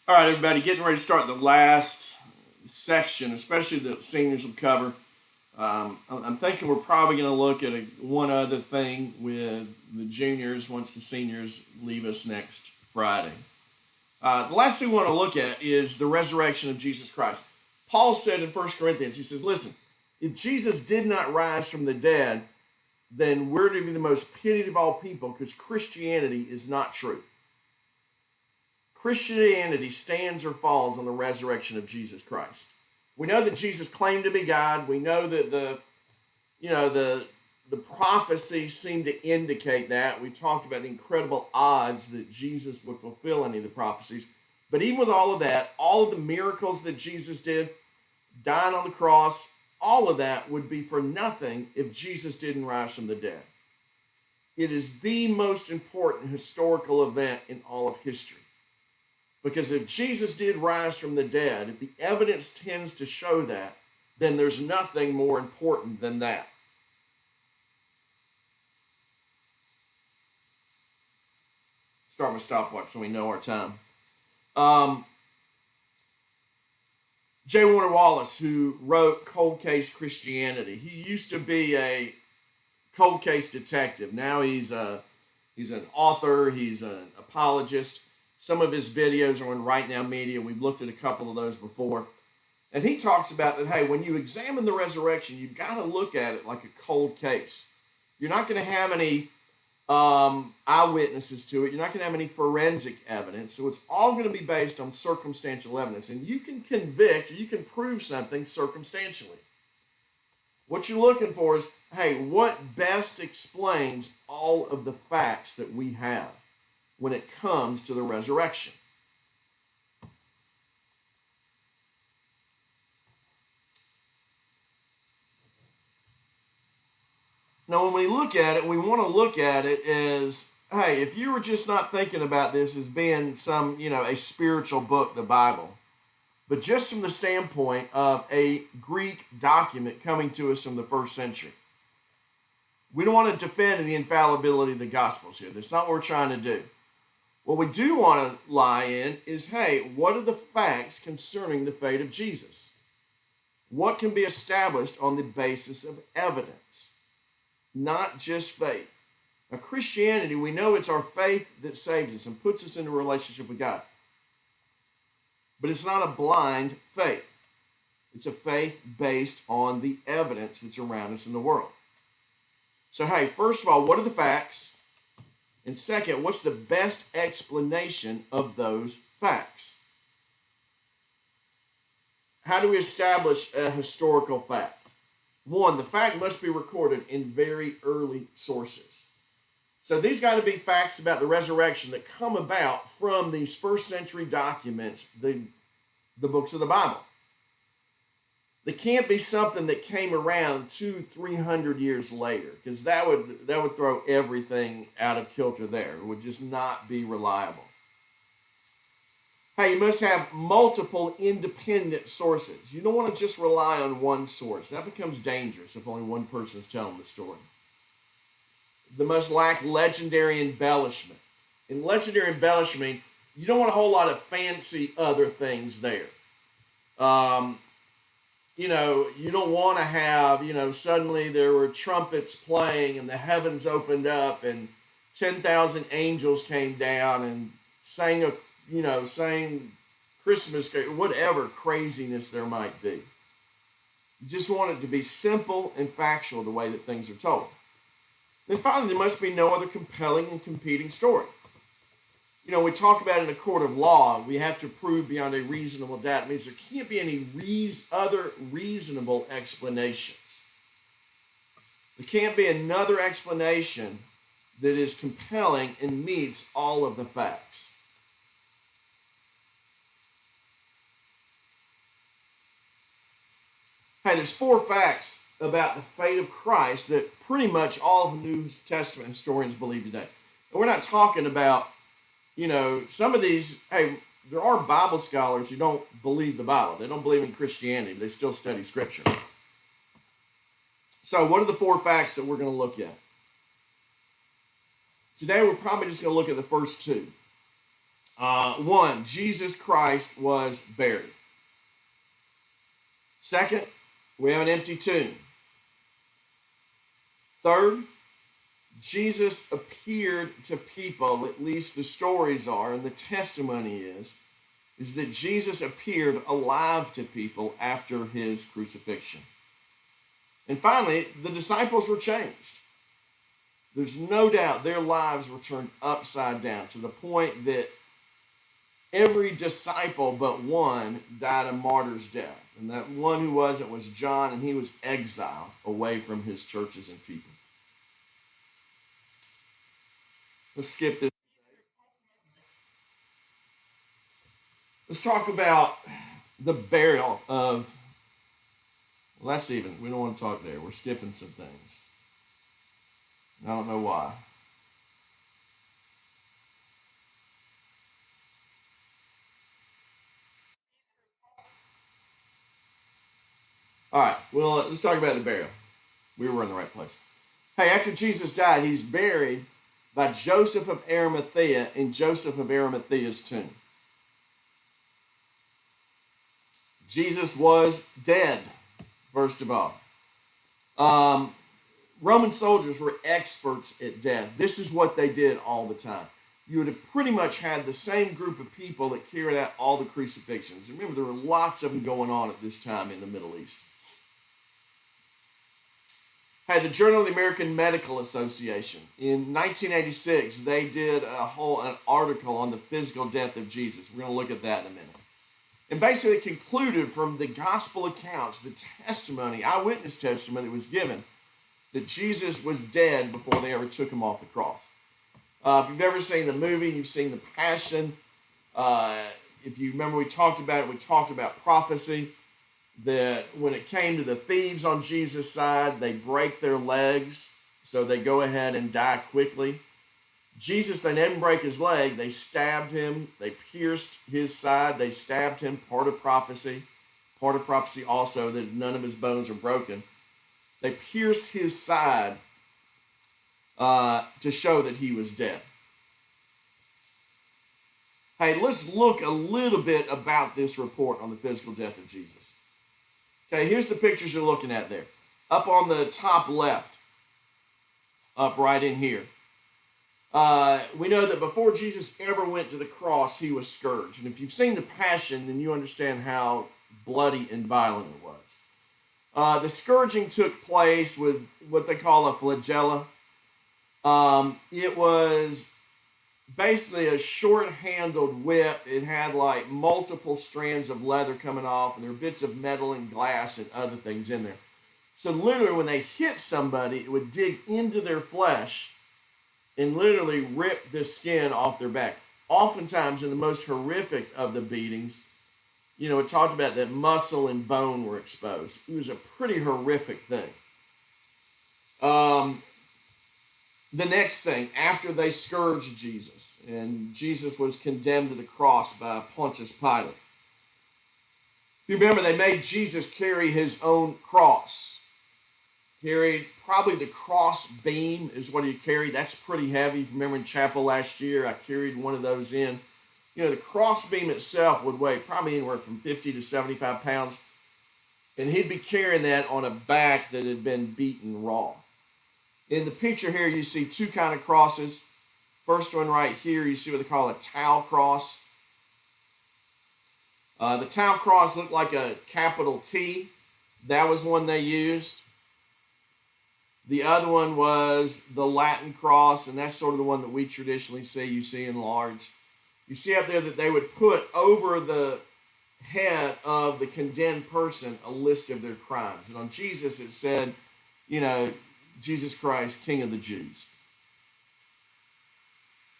All right, everybody, getting ready to start the last section, especially the seniors will cover. I'm thinking we're probably going to look at one other thing with the juniors once the seniors leave us next Friday. The last thing we want to look at is the resurrection of Jesus Christ. Paul said in 1 Corinthians, he says, listen, if Jesus did not rise from the dead, then we're to be the most pitied of all people because Christianity is not true. Christianity stands or falls on the resurrection of Jesus Christ. We know that Jesus claimed to be God. We know that the prophecies seem to indicate that. We talked about the incredible odds that Jesus would fulfill any of the prophecies. But even with all of that, all of the miracles that Jesus did, dying on the cross, all of that would be for nothing if Jesus didn't rise from the dead. It is the most important historical event in all of history. Because if Jesus did rise from the dead, if the evidence tends to show that, then there's nothing more important than that. Start my stopwatch so we know our time. J. Warner Wallace, who wrote Cold Case Christianity, he used to be a cold case detective. Now he's an author, he's an apologist. Some of his videos are on Right Now Media. We've looked at a couple of those before. And he talks about that, hey, when you examine the resurrection, you've got to look at it like a cold case. You're not going to have any eyewitnesses to it. You're not going to have any forensic evidence. So it's all going to be based on circumstantial evidence. And you can convict, or you can prove something circumstantially. What you're looking for is, hey, what best explains all of the facts that we have when it comes to the resurrection? Now, when we look at it, we want to look at it as, hey, if you were just not thinking about this as being some, a spiritual book, the Bible, but just from the standpoint of a Greek document coming to us from the first century. We don't want to defend the infallibility of the Gospels here. That's not what we're trying to do. What we do want to lie in is, hey, what are the facts concerning the fate of Jesus? What can be established on the basis of evidence, not just faith? Now, Christianity, we know it's our faith that saves us and puts us into a relationship with God. But it's not a blind faith. It's a faith based on the evidence that's around us in the world. So, hey, first of all, what are the facts? And second, what's the best explanation of those facts? How do we establish a historical fact? One, the fact must be recorded in very early sources. So these got to be facts about the resurrection that come about from these first century documents, the books of the Bible. They can't be something that came around 200-300 years later, because that would throw everything out of kilter there. It would just not be reliable. Hey, you must have multiple independent sources. You don't want to just rely on one source. That becomes dangerous if only one person is telling the story. They must lack legendary embellishment. In legendary embellishment, you don't want a whole lot of fancy other things there. You don't want to have, suddenly there were trumpets playing and the heavens opened up and 10,000 angels came down and sang Christmas, whatever craziness there might be. You just want it to be simple and factual the way that things are told. Then finally, there must be no other compelling and competing story. We talk about in a court of law, we have to prove beyond a reasonable doubt. It means there can't be any other reasonable explanations. There can't be another explanation that is compelling and meets all of the facts. Hey, there's 4 facts about the fate of Christ that pretty much all of the New Testament historians believe today. And we're not talking about some of these, hey, there are Bible scholars who don't believe the Bible. They don't believe in Christianity. They still study Scripture. So what are the 4 facts that we're going to look at? Today we're probably just going to look at the first 2. One, Jesus Christ was buried. Second, we have an empty tomb. Third, Jesus appeared to people, at least the stories are, and the testimony is that Jesus appeared alive to people after his crucifixion. And finally, the disciples were changed. There's no doubt their lives were turned upside down to the point that every disciple but one died a martyr's death. And that one who wasn't was John, and he was exiled away from his churches and people. Let's skip this. Let's talk about the burial of, well, that's even, we don't want to talk there. We're skipping some things. I don't know why. All right, well, let's talk about the burial. We were in the right place. Hey, after Jesus died, he's buried by Joseph of Arimathea in Joseph of Arimathea's tomb. Jesus was dead, first of all. Roman soldiers were experts at death. This is what they did all the time. You would have pretty much had the same group of people that carried out all the crucifixions. Remember, there were lots of them going on at this time in the Middle East. Hey, the Journal of the American Medical Association, in 1986, they did an article on the physical death of Jesus. We're going to look at that in a minute. And basically concluded from the gospel accounts, the testimony, eyewitness testimony that was given, that Jesus was dead before they ever took him off the cross. If you've ever seen the movie, you've seen the Passion. If you remember, we talked about prophecy, that when it came to the thieves on Jesus' side, they break their legs, so they go ahead and die quickly. Jesus, they didn't break his leg. They stabbed him. They pierced his side. They stabbed him. Part of prophecy. Part of prophecy also that none of his bones are broken. They pierced his side to show that he was dead. Hey, let's look a little bit about this report on the physical death of Jesus. Okay, here's the pictures you're looking at there. Up on the top left, up right in here. We know that before Jesus ever went to the cross, he was scourged. And if you've seen the Passion, then you understand how bloody and violent it was. The scourging took place with what they call a flagella. It was basically a short-handled whip. It had like multiple strands of leather coming off, and there were bits of metal and glass and other things in there. So literally when they hit somebody, it would dig into their flesh and literally rip the skin off their back. Oftentimes in the most horrific of the beatings, it talked about that muscle and bone were exposed. It was a pretty horrific thing. The next thing, after they scourged Jesus, and Jesus was condemned to the cross by Pontius Pilate. You remember, they made Jesus carry his own cross. Carried probably the cross beam is what he carried. That's pretty heavy. If you remember in chapel last year, I carried one of those in. The cross beam itself would weigh probably anywhere from 50 to 75 pounds. And he'd be carrying that on a back that had been beaten raw. In the picture here, you see two kind of crosses. First one right here, you see what they call a tau cross. The tau cross looked like a capital T. That was one they used. The other one was the Latin cross, and that's sort of the one that we traditionally see. You see in large. You see up there that they would put over the head of the condemned person a list of their crimes. And on Jesus it said, Jesus Christ, King of the Jews.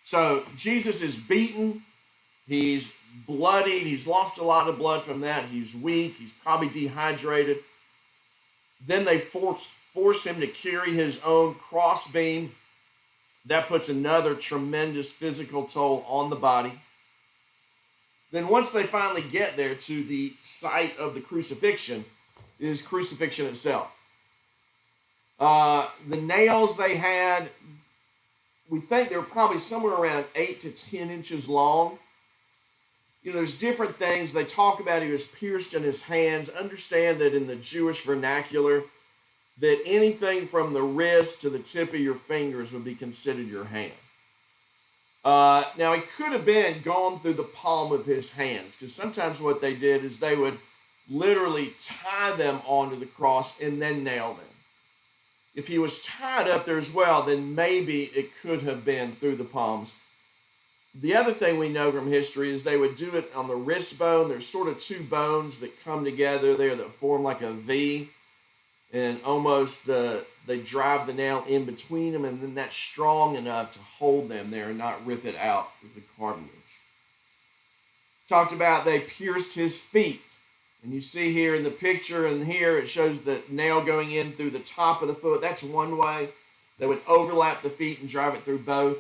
So Jesus is beaten. He's bloodied. He's lost a lot of blood from that. He's weak. He's probably dehydrated. Then they force him to carry his own crossbeam. That puts another tremendous physical toll on the body. Then once they finally get there to the site of the crucifixion, is crucifixion itself. The nails they had, we think they were probably somewhere around 8 to 10 inches long. There's different things. They talk about he was pierced in his hands. Understand that in the Jewish vernacular, that anything from the wrist to the tip of your fingers would be considered your hand. Now, he could have been gone through the palm of his hands, because sometimes what they did is they would literally tie them onto the cross and then nail them. If he was tied up there as well, then maybe it could have been through the palms. The other thing we know from history is they would do it on the wrist bone. There's sort of two bones that come together there that form like a V, and almost they drive the nail in between them, and then that's strong enough to hold them there and not rip it out with the cartilage. Talked about they pierced his feet. And you see here in the picture, and here it shows the nail going in through the top of the foot. That's one way. They would overlap the feet and drive it through both.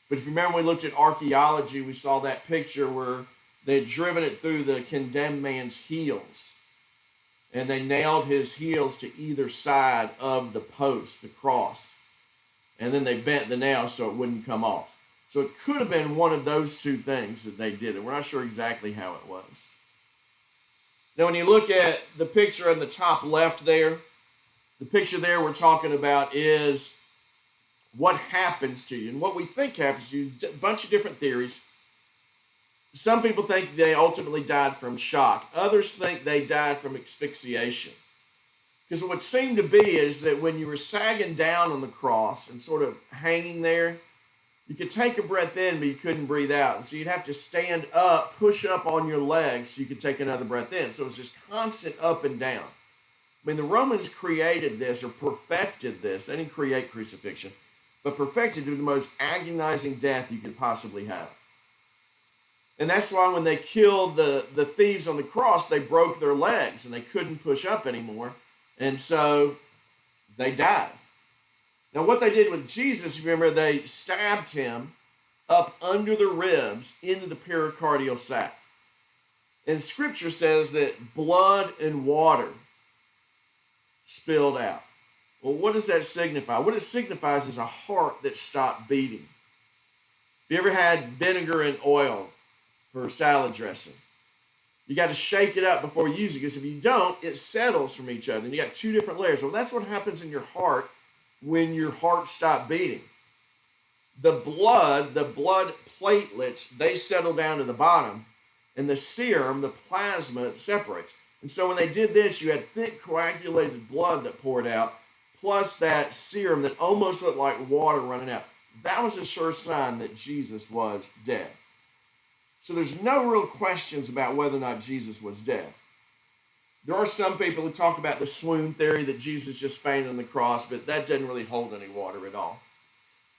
But if you remember when we looked at archaeology, we saw that picture where they had driven it through the condemned man's heels. And they nailed his heels to either side of the post, the cross. And then they bent the nail so it wouldn't come off. So it could have been one of those two things that they did. And we're not sure exactly how it was. Now, when you look at the picture on the top left there, the picture there we're talking about is what happens to you. And what we think happens to you is a bunch of different theories. Some people think they ultimately died from shock. Others think they died from asphyxiation. Because what seemed to be is that when you were sagging down on the cross and sort of hanging there, you could take a breath in, but you couldn't breathe out. And so you'd have to stand up, push up on your legs so you could take another breath in. So it was just constant up and down. I mean, the Romans created this or perfected this. They didn't create crucifixion, but perfected it to the most agonizing death you could possibly have. And that's why when they killed the thieves on the cross, they broke their legs and they couldn't push up anymore. And so they died. Now, what they did with Jesus, remember, they stabbed him up under the ribs into the pericardial sac. And Scripture says that blood and water spilled out. Well, what does that signify? What it signifies is a heart that stopped beating. Have you ever had vinegar and oil for salad dressing? You got to shake it up before you use it, because if you don't, it settles from each other. And you got two different layers. Well, that's what happens in your heart when your heart stopped beating. The blood platelets, they settle down to the bottom, and the serum, the plasma, separates. And so when they did this, you had thick coagulated blood that poured out, plus that serum that almost looked like water running out. That was a sure sign that Jesus was dead. So there's no real questions about whether or not Jesus was dead. There are some people who talk about the swoon theory, that Jesus just fainted on the cross, but that doesn't really hold any water at all.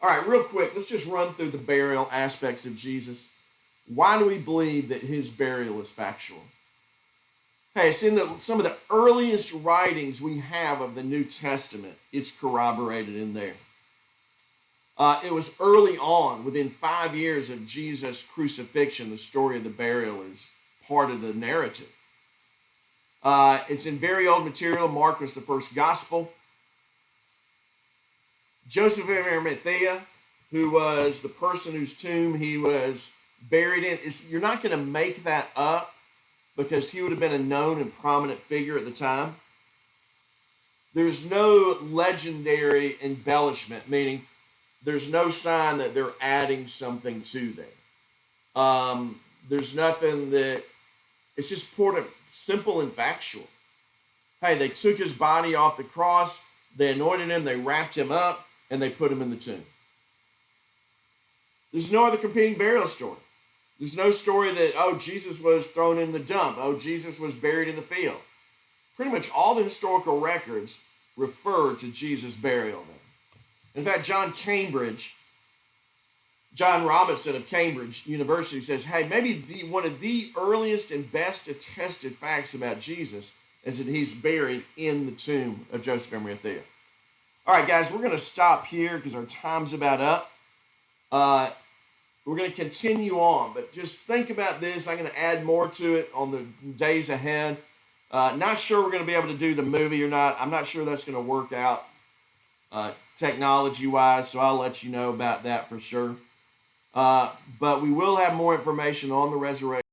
All right, real quick, let's just run through the burial aspects of Jesus. Why do we believe that his burial is factual? Hey, it's in some of the earliest writings we have of the New Testament. It's corroborated in there. It was early on, within 5 years of Jesus' crucifixion, the story of the burial is part of the narrative. It's in very old material. Mark was the first gospel. Joseph of Arimathea, who was the person whose tomb he was buried in, you're not going to make that up, because he would have been a known and prominent figure at the time. There's no legendary embellishment, meaning there's no sign that they're adding something to there. There's nothing that, it's just simple and factual. Hey, they took his body off the cross, they anointed him, they wrapped him up, and they put him in the tomb. There's no other competing burial story. There's no story that, oh, Jesus was thrown in the dump. Oh, Jesus was buried in the field. Pretty much all the historical records refer to Jesus' burial there. In fact, John Robinson of Cambridge University says, hey, maybe one of the earliest and best attested facts about Jesus is that he's buried in the tomb of Joseph of Arimathea. All right, guys, we're going to stop here because our time's about up. We're going to continue on, but just think about this. I'm going to add more to it on the days ahead. Not sure we're going to be able to do the movie or not. I'm not sure that's going to work out technology-wise, so I'll let you know about that for sure. But we will have more information on the resurrection.